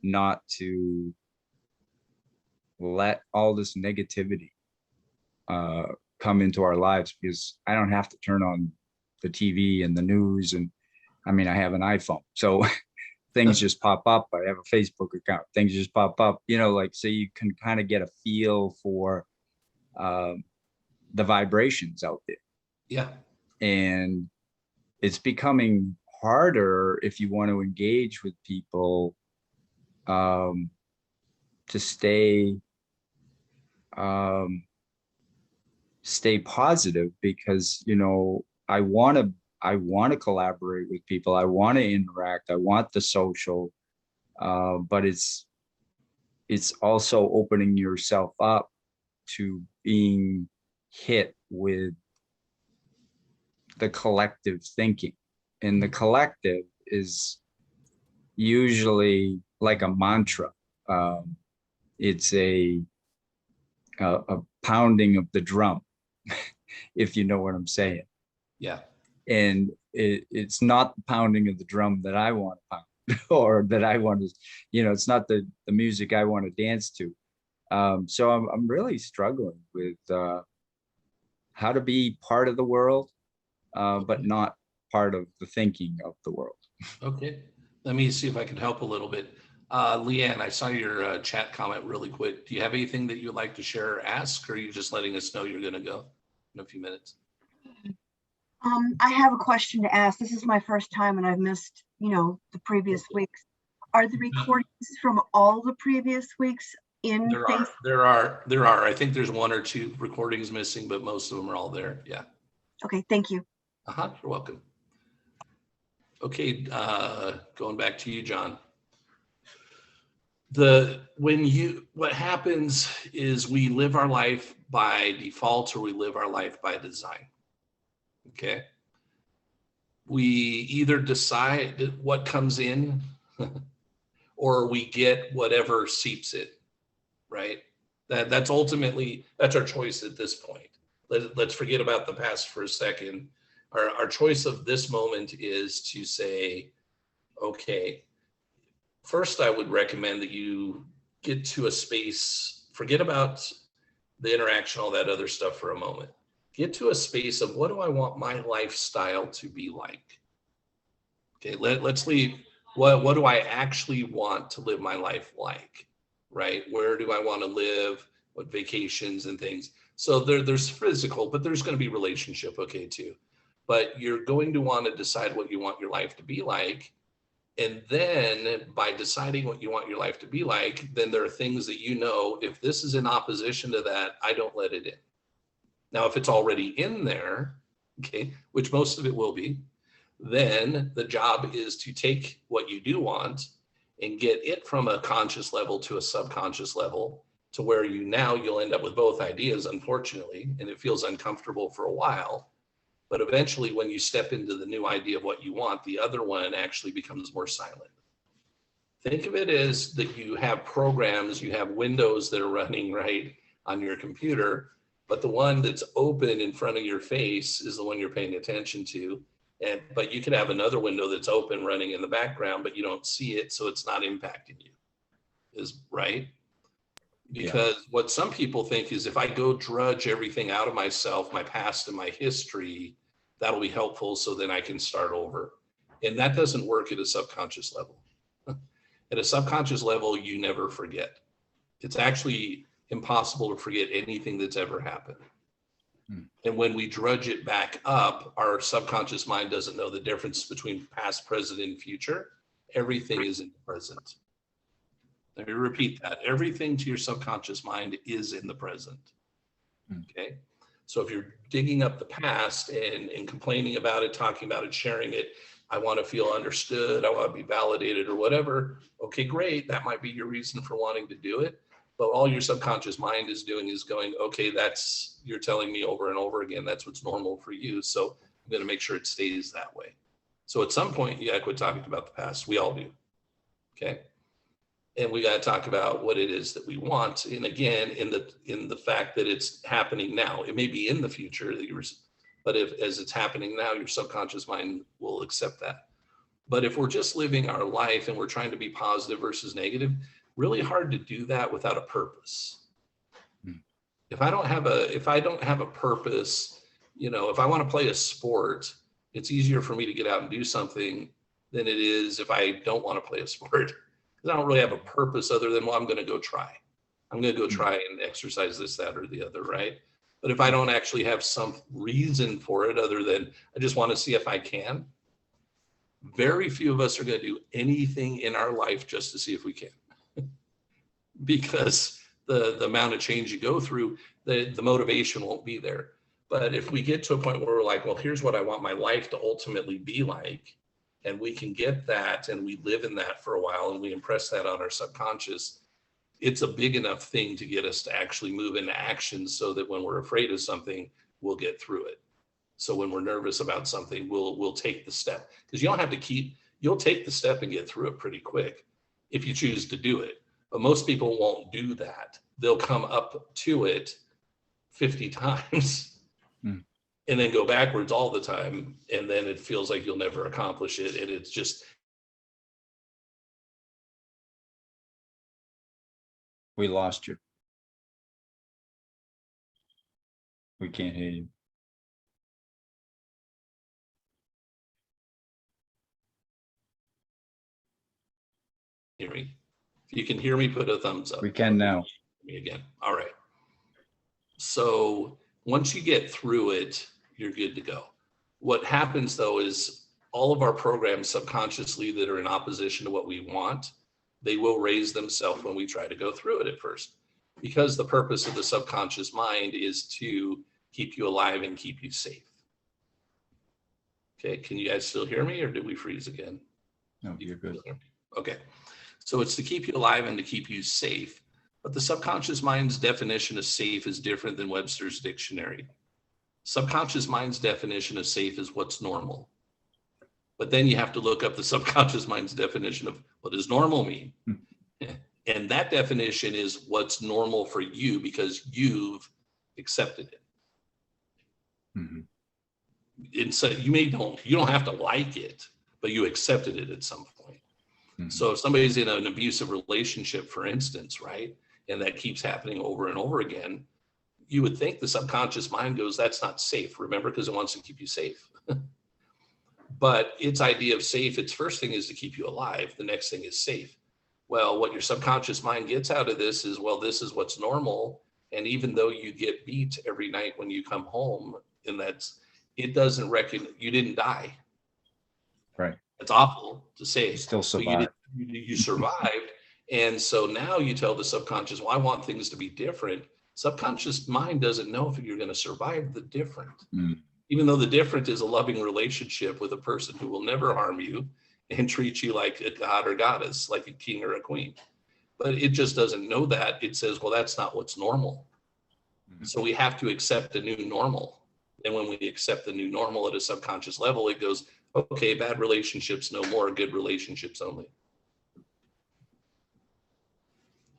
not to let all this negativity come into our lives, because I don't have to turn on the TV and the news. And I mean, I have an iPhone, so things just pop up. I have a Facebook account, things just pop up, so you can kind of get a feel for the vibrations out there. Yeah. And it's becoming harder, if you want to engage with people, to stay positive, because I want to collaborate with people, I want to interact, I want the social, but it's also opening yourself up to being hit with the collective thinking. And the collective is usually like a mantra. It's a pounding of the drum, if you know what I'm saying. Yeah. And it's not the pounding of the drum that I want to pound, or that I want to, it's not the music I want to dance to. So I'm really struggling with how to be part of the world, but not part of the thinking of the world. Okay. Let me see if I can help a little bit. Leanne, I saw your chat comment really quick. Do you have anything that you'd like to share or ask, or are you just letting us know you're going to go in a few minutes? I have a question to ask. This is my first time, and I've missed, the previous weeks. Are the recordings from all the previous weeks in Facebook? There are. I think there's one or two recordings missing, but most of them are all there. Yeah. Okay, thank you. You're welcome. Okay, going back to you, John. What happens is we live our life by default, or we live our life by design. Okay. We either decide what comes in or we get whatever seeps it, right? That's our choice at this point. Let's forget about the past for a second. Our choice of this moment is to say, okay, first I would recommend that you get to a space, forget about the interaction, all that other stuff for a moment. Get to a space of, what do I want my lifestyle to be like? Okay, let's leave, what do I actually want to live my life like, right? Where do I want to live? What vacations and things? So there's physical, but there's going to be relationship, okay, too. But you're going to want to decide what you want your life to be like. And then by deciding what you want your life to be like, then there are things that, if this is in opposition to that, I don't let it in. Now, if it's already in there, okay, which most of it will be, then the job is to take what you do want and get it from a conscious level to a subconscious level, to where you'll end up with both ideas, unfortunately, and it feels uncomfortable for a while. But eventually, when you step into the new idea of what you want, the other one actually becomes more silent. Think of it as that you have programs, you have windows that are running right on your computer, but the one that's open in front of your face is the one you're paying attention to. But you could have another window that's open running in the background, but you don't see it, so it's not impacting you. Is right? Because what some people think is, if I go drudge everything out of myself, my past and my history, that'll be helpful, so then I can start over. And that doesn't work at a subconscious level. At a subconscious level, you never forget. It's actually impossible to forget anything that's ever happened. And when we drudge it back up, our subconscious mind doesn't know the difference between past, present, and future. Everything is in the present. Let me repeat that. Everything to your subconscious mind is in the present. Okay. So if you're digging up the past and complaining about it, talking about it, sharing it, I want to feel understood, I want to be validated or whatever. Okay, great. That might be your reason for wanting to do it. But all your subconscious mind is doing is going, okay, you're telling me over and over again, that's what's normal for you. So I'm going to make sure it stays that way. So at some point, you got to quit talking about the past. We all do. Okay. And we got to talk about what it is that we want. And again, in the fact that it's happening now, it may be in the future but as it's happening now, your subconscious mind will accept that. But if we're just living our life and we're trying to be positive versus negative, really hard to do that without a purpose. If I don't have a purpose, if I want to play a sport, it's easier for me to get out and do something than it is if I don't want to play a sport. Because I don't really have a purpose other than, well, I'm going to go try. I'm going to go try and exercise this, that, or the other, right? But if I don't actually have some reason for it other than I just want to see if I can, very few of us are going to do anything in our life just to see if we can. Because the amount of change you go through, the motivation won't be there. But if we get to a point where we're like, well, here's what I want my life to ultimately be like, and we can get that and we live in that for a while and we impress that on our subconscious, it's a big enough thing to get us to actually move into action so that when we're afraid of something, we'll get through it. So when we're nervous about something, we'll take the step, because you'll take the step and get through it pretty quick if you choose to do it. But most people won't do that. They'll come up to it 50 times and then go backwards all the time. And then it feels like you'll never accomplish it. And it's just. We lost you. We can't hear you. Hear me? If you can hear me, put a thumbs up. We can now. Me again. All right. So once you get through it, you're good to go. What happens though is all of our programs subconsciously that are in opposition to what we want, they will raise themselves when we try to go through it at first, because the purpose of the subconscious mind is to keep you alive and keep you safe. Okay, can you guys still hear me, or did we freeze again? No, you're good. Okay, so it's to keep you alive and to keep you safe. But the subconscious mind's definition of safe is different than Webster's dictionary. Subconscious mind's definition of safe is what's normal. But then you have to look up the subconscious mind's definition of what does normal mean? And that definition is what's normal for you because you've accepted it. And so you don't have to like it, but you accepted it at some point. So if somebody's in an abusive relationship, for instance, right, and that keeps happening over and over again, you would think the subconscious mind goes, that's not safe, remember, because it wants to keep you safe. But its idea of safe, its first thing is to keep you alive. The next thing is safe. Well, what your subconscious mind gets out of this is, well, this is what's normal. And even though you get beat every night when you come home, and it doesn't recognize you didn't die. Right. It's awful to say. You still survived. You survived. And so now you tell the subconscious, well, I want things to be different. Subconscious mind doesn't know if you're going to survive the different. Even though the different is a loving relationship with a person who will never harm you and treat you like a god or goddess, like a king or a queen. But it just doesn't know that. It says, well, that's not what's normal. So we have to accept a new normal. And when we accept the new normal at a subconscious level, it goes, okay, bad relationships no more, good relationships only.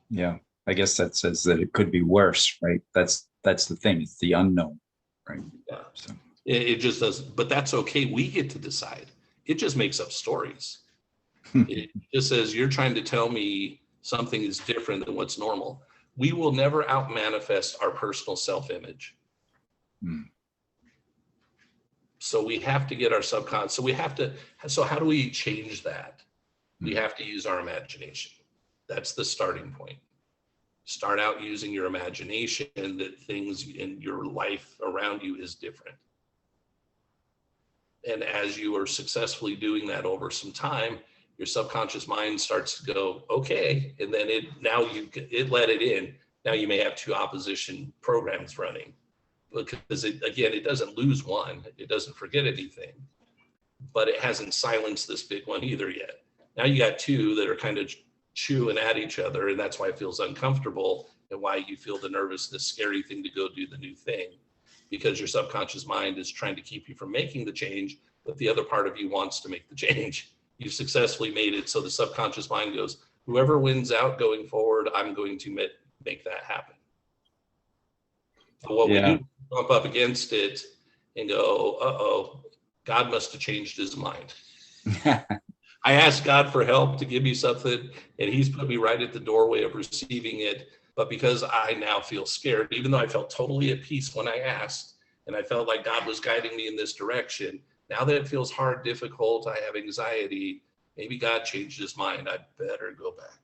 Yeah, I guess that says that it could be worse, right? That's the thing. It's the unknown, right? Yeah. So. It just doesn't, but that's okay. We get to decide. It just makes up stories. It just says, you're trying to tell me something is different than what's normal. We will never out-manifest our personal self-image. So we have to get our subconscious. So how do we change that? We have to use our imagination. That's the starting point. Start out using your imagination that things in your life around you is different. And as you are successfully doing that over some time, your subconscious mind starts to go, okay. And then it let it in. Now you may have two opposition programs running, because it doesn't lose one. It doesn't forget anything, but it hasn't silenced this big one either yet. Now you got two that are kind of chewing at each other. And that's why it feels uncomfortable and why you feel the nervousness, scary thing to go do the new thing, because your subconscious mind is trying to keep you from making the change, but the other part of you wants to make the change. You've successfully made it. So the subconscious mind goes, whoever wins out going forward, I'm going to make that happen. But what we do, bump up against it and go, uh-oh, God must have changed his mind. I asked God for help to give me something, and he's put me right at the doorway of receiving it. But because I now feel scared, even though I felt totally at peace when I asked, and I felt like God was guiding me in this direction, now that it feels hard, difficult, I have anxiety, maybe God changed his mind. I better go back.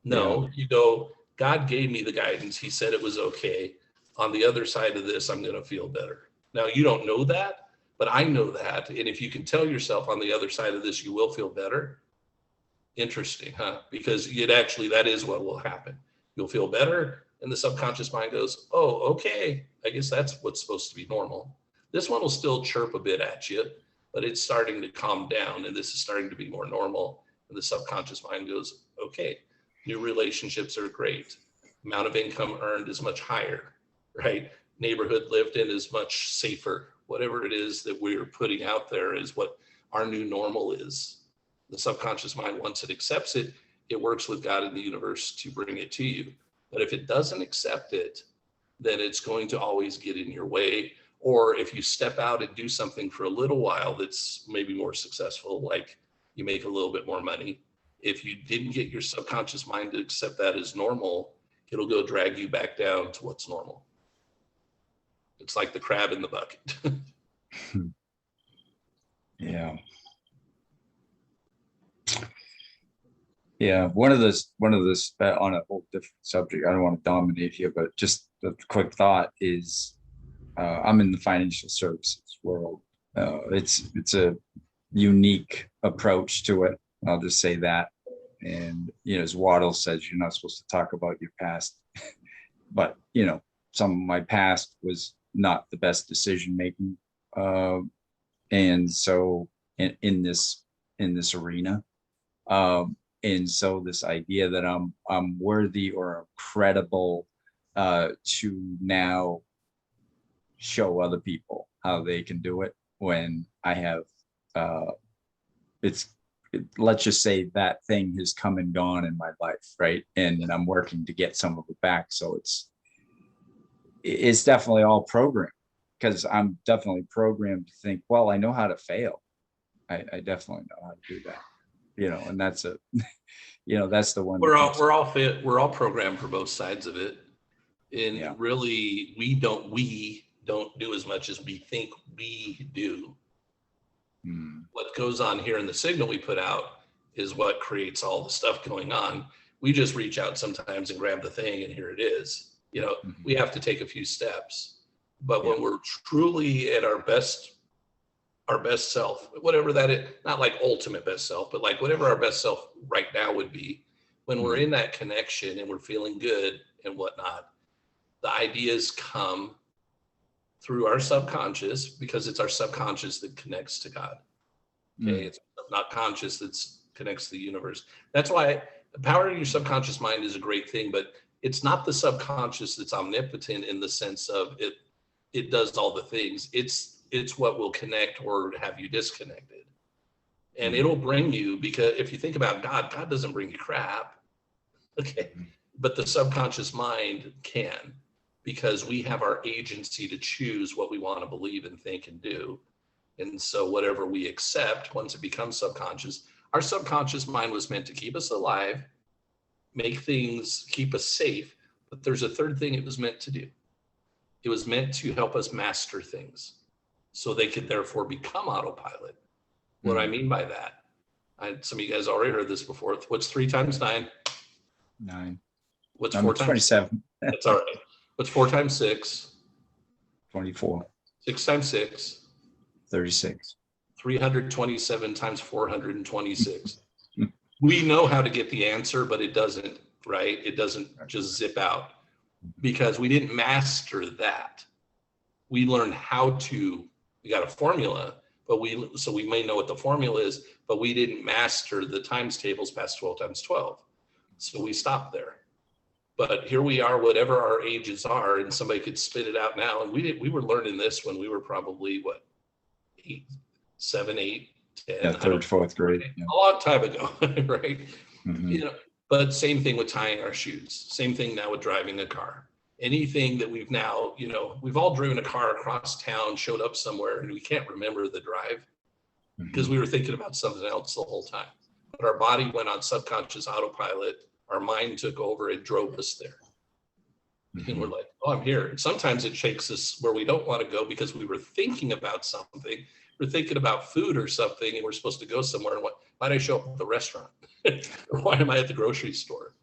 No, you go, God gave me the guidance. He said it was okay. On the other side of this, I'm going to feel better. Now, you don't know that, but I know that. And if you can tell yourself on the other side of this, you will feel better. Interesting, huh? Because that is what will happen. You'll feel better. And the subconscious mind goes, oh, okay, I guess that's what's supposed to be normal. This one will still chirp a bit at you, but it's starting to calm down. And this is starting to be more normal. And the subconscious mind goes, okay, new relationships are great. Amount of income earned is much higher, right? Neighborhood lived in is much safer. Whatever it is that we're putting out there is what our new normal is. The subconscious mind, once it accepts it, it works with God in the universe to bring it to you. But if it doesn't accept it, then it's going to always get in your way. Or if you step out and do something for a little while that's maybe more successful, like you make a little bit more money, if you didn't get your subconscious mind to accept that as normal, it'll go drag you back down to what's normal. It's like the crab in the bucket. Yeah. Yeah. One of this on a whole different subject. I don't want to dominate here, but just a quick thought is, I'm in the financial services world. It's a unique approach to it. I'll just say that. And, as Waddle says, you're not supposed to talk about your past, but, some of my past was not the best decision making. And so in this arena, and so this idea that I'm worthy or credible to now show other people how they can do it when I have let's just say that thing has come and gone in my life, right? And I'm working to get some of it back. So it's definitely all programmed, because I'm definitely programmed to think, well, I know how to fail. I definitely know how to do that, and that's that's the one. We're all programmed for both sides of it. And really, we don't do as much as we think we do. What goes on here in the signal we put out is what creates all the stuff going on. We just reach out sometimes and grab the thing, and here it is. We have to take a few steps. But when we're truly at our best self, whatever that is, not like ultimate best self, but like whatever our best self right now would be, when we're in that connection and we're feeling good and whatnot, the ideas come through our subconscious, because it's our subconscious that connects to God. Okay, it's not conscious that connects to the universe. That's why empowering your subconscious mind is a great thing, but it's not the subconscious that's omnipotent in the sense of it does all the things. It's what will connect or have you disconnected. And it'll bring you, because if you think about God doesn't bring you crap. Okay. But the subconscious mind can, because we have our agency to choose what we want to believe and think and do. And so whatever we accept, once it becomes subconscious, our subconscious mind was meant to keep us alive, make things, keep us safe. But there's a third thing it was meant to do. It was meant to help us master things so they could therefore become autopilot. What I mean by that, some of you guys already heard this before. What's 3 times 9? 9. What's Number 4 times 27? That's all right. What's 4 times 6? 24. 6 times 6? 36. 327 times 426. We know how to get the answer, but it doesn't, right? It doesn't just zip out, because we didn't master that. We learned we got a formula, but so we may know what the formula is, but we didn't master the times tables past 12 times 12. So we stopped there. But here we are, whatever our ages are, and somebody could spit it out now. And we were learning this when we were probably what, 7, 8, 10. Yeah, third, fourth grade. Yeah. A long time ago, right? Mhm. You know, but same thing with tying our shoes. Same thing now with driving a car. Anything that we've now, you know, we've all driven a car across town, showed up somewhere, and we can't remember the drive because we were thinking about something else the whole time. But our body went on subconscious autopilot. Our mind took over and drove us there. And we're like, oh, I'm here. And sometimes it takes us where we don't want to go because we were thinking about something. We're thinking about food or something, and we're supposed to go somewhere. And why did I show up at the restaurant? Or why am I at the grocery store?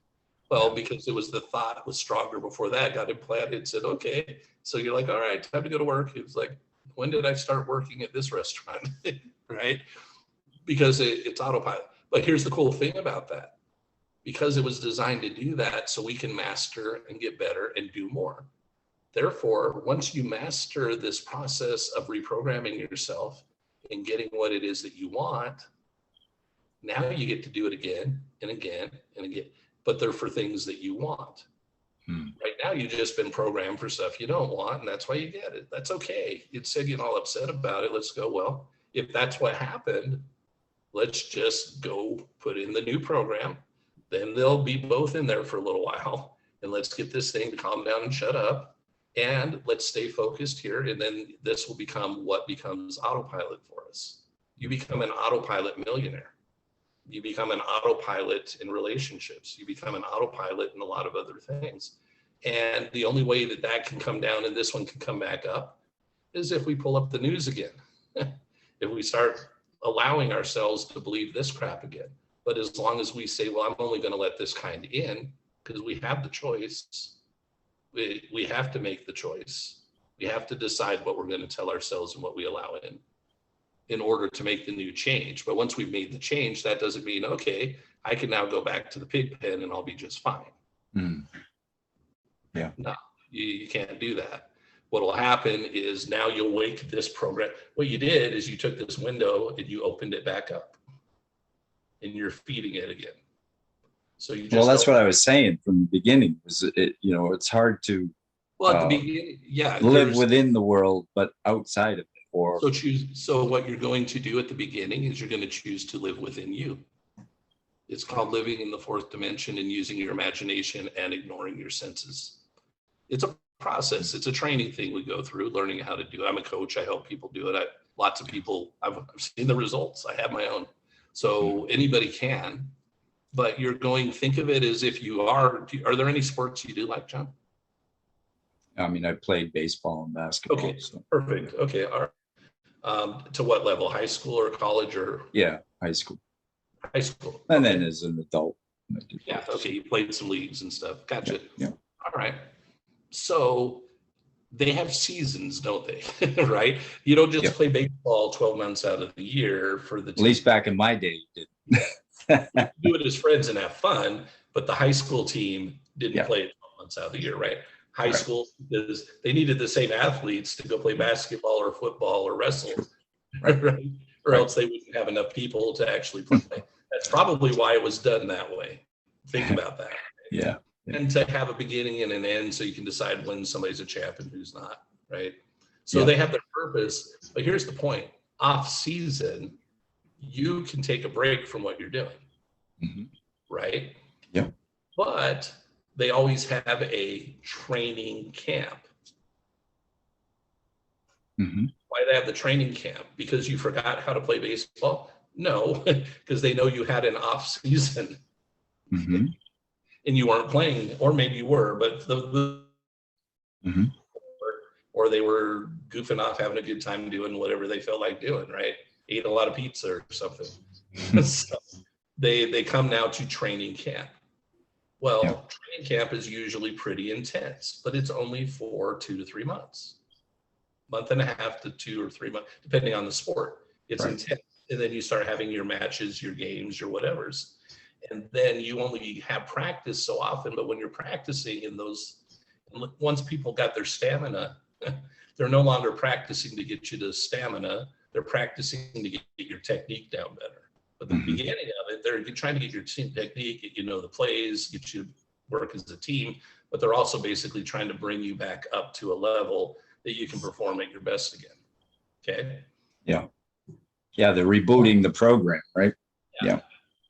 Well, because it was the thought was stronger before that got implanted, said, okay. So you're like, all right, time to go to work. It was like, when did I start working at this restaurant? Right? Because it's autopilot. But here's the cool thing about that. Because it was designed to do that, so we can master and get better and do more. Therefore, once you master this process of reprogramming yourself and getting what it is that you want, now you get to do it again and again and again, but they're for things that you want. Right now, you've just been programmed for stuff you don't want, and that's why you get it. That's okay. Instead of getting all upset about it, let's go, well, if that's what happened, let's just go put in the new program. Then they'll be both in there for a little while, and let's get this thing to calm down and shut up. And let's stay focused here. And then this will become what becomes autopilot for us. You become an autopilot millionaire. You become an autopilot in relationships. You become an autopilot in a lot of other things. And the only way that that can come down and this one can come back up is if we pull up the news again. If we start allowing ourselves to believe this crap again. But as long as we say, well, I'm only going to let this kind in, because we have the choice. We have to make the choice. We have to decide what we're going to tell ourselves and what we allow in order to make the new change. But once we've made the change, that doesn't mean, okay, I can now go back to the pig pen and I'll be just fine. Yeah. No, you can't do that. What will happen is now you'll wake this program. What you did is you took this window and you opened it back up and you're feeding it again. So you just well, that's what I was saying from the beginning. Was it? You know, it's hard to at the beginning, yeah, live within the world, but outside of it. Or so what you're going to do at the beginning is you're going to choose to live within you. It's called living in the fourth dimension and using your imagination and ignoring your senses. It's a process. It's a training thing we go through, learning how to do it. I'm a coach. I help people do it. Lots of people. I've seen the results. I have my own. So anybody can. But you're going, think of it as if you are there any sports you do like, John? I mean, I played baseball and basketball. Okay, so. perfect. Okay, all right. To what level? High school or college or? Yeah, high school. High school. And then as an adult. Yeah, okay, you played some leagues and stuff. Gotcha. Yeah. All right. So they have seasons, don't they? Right? You don't just play baseball 12 months out of the year for the team. At least back in my day, you did. Do it as friends and have fun, but the high school team didn't play it 12 months out of the year, right? High school, because they needed the same athletes to go play basketball or football or wrestle, right? Or else they wouldn't have enough people to actually play. That's probably why it was done that way. Think about that. Yeah. And to have a beginning and an end so you can decide when somebody's a champ and who's not, right? So they have their purpose, but here's the point. Off season, you can take a break from what you're doing, right? Yeah. But they always have a training camp. Why do they have the training camp? Because you forgot how to play baseball? No, because they know you had an off season and you weren't playing, or maybe you were, but or they were goofing off, having a good time doing whatever they felt like doing, right? Ate a lot of pizza or something. So they come now to training camp. Well, training camp is usually pretty intense, but it's only for 2 to 3 months, month and a half to 2 or 3 months, depending on the sport. It's intense. And then you start having your matches, your games, your whatevers. And then you only have practice so often, but when you're practicing in those, once people got their stamina, they're no longer practicing to get you to stamina. they're practicing to get your technique down better. But the beginning of it, they're trying to get your team technique, get you know the plays, get you to work as a team, but they're also basically trying to bring you back up to a level that you can perform at your best again. Okay. Yeah. Yeah. They're rebooting the program, right? Yeah.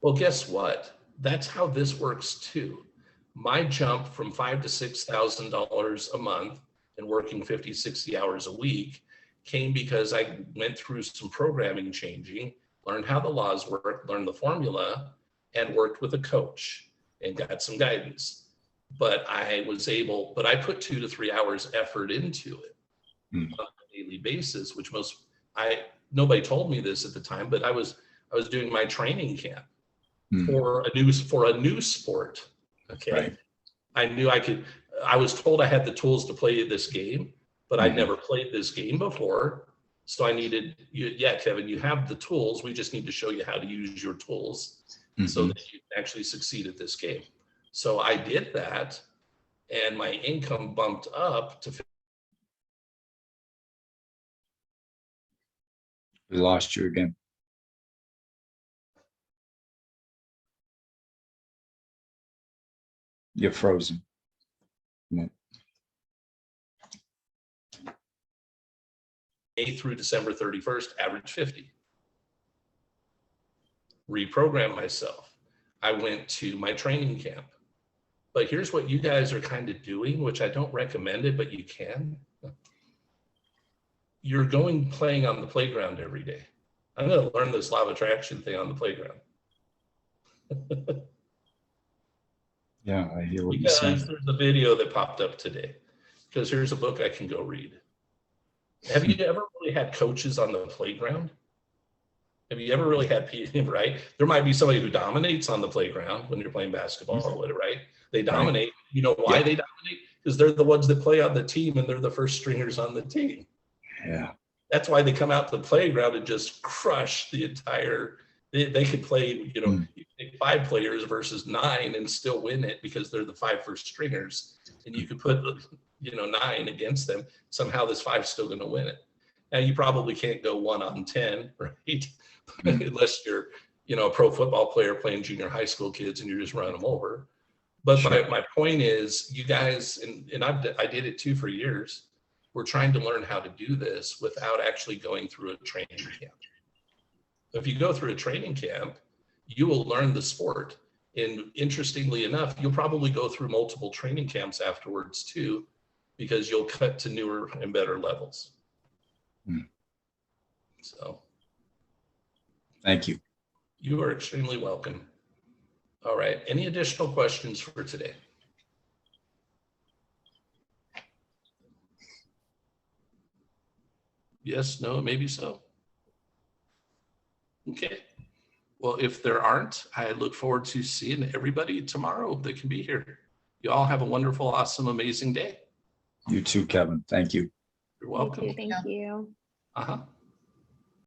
Well, guess what? That's how this works too. My jump from $5,000 to $6,000 a month and working 50, 60 hours a week came because I went through some programming changing, learned how the laws work, learned the formula, and worked with a coach and got some guidance. But I put 2 to 3 hours effort into it on a daily basis, which nobody told me this at the time, but I was doing my training camp for a new sport. Okay. Right. I was told I had the tools to play this game, but I'd never played this game before. So I needed, Kevin, you have the tools. We just need to show you how to use your tools so that you can actually succeed at this game. So I did that, and my income bumped up to. We lost you again. You're frozen. May through December 31st, average 50. Reprogram myself. I went to my training camp. But here's what you guys are kind of doing, which I don't recommend it, but you can. You're playing on the playground every day. I'm going to learn this law of attraction thing on the playground. Yeah, I hear what you're saying. There's a video that popped up today, because here's a book I can go read. Have you ever really had coaches on the playground? Have you ever really had people, right? There might be somebody who dominates on the playground when you're playing basketball or whatever, right? They dominate. Right. You know why they dominate? Because they're the ones that play on the team and they're the first stringers on the team. Yeah. That's why they come out to the playground and just crush the entire, they could play, you know, you take 5 players versus 9 and still win it because they're the 5 first stringers. And you could put, 9 against them. Somehow this 5 is still going to win it. Now you probably can't go 1 on 10, right? Unless you're, a pro football player playing junior high school kids and you just run them over. But my point is, you guys, and I did it too for years. We're trying to learn how to do this without actually going through a training camp. If you go through a training camp, you will learn the sport. And interestingly enough, you'll probably go through multiple training camps afterwards too, because you'll cut to newer and better levels. So. Thank you. You are extremely welcome. All right. Any additional questions for today? Yes, no, maybe so. Okay. Well, if there aren't, I look forward to seeing everybody tomorrow that can be here. You all have a wonderful, awesome, amazing day. You too, Kevin. Thank you. You're welcome. Thank you. Uh-huh.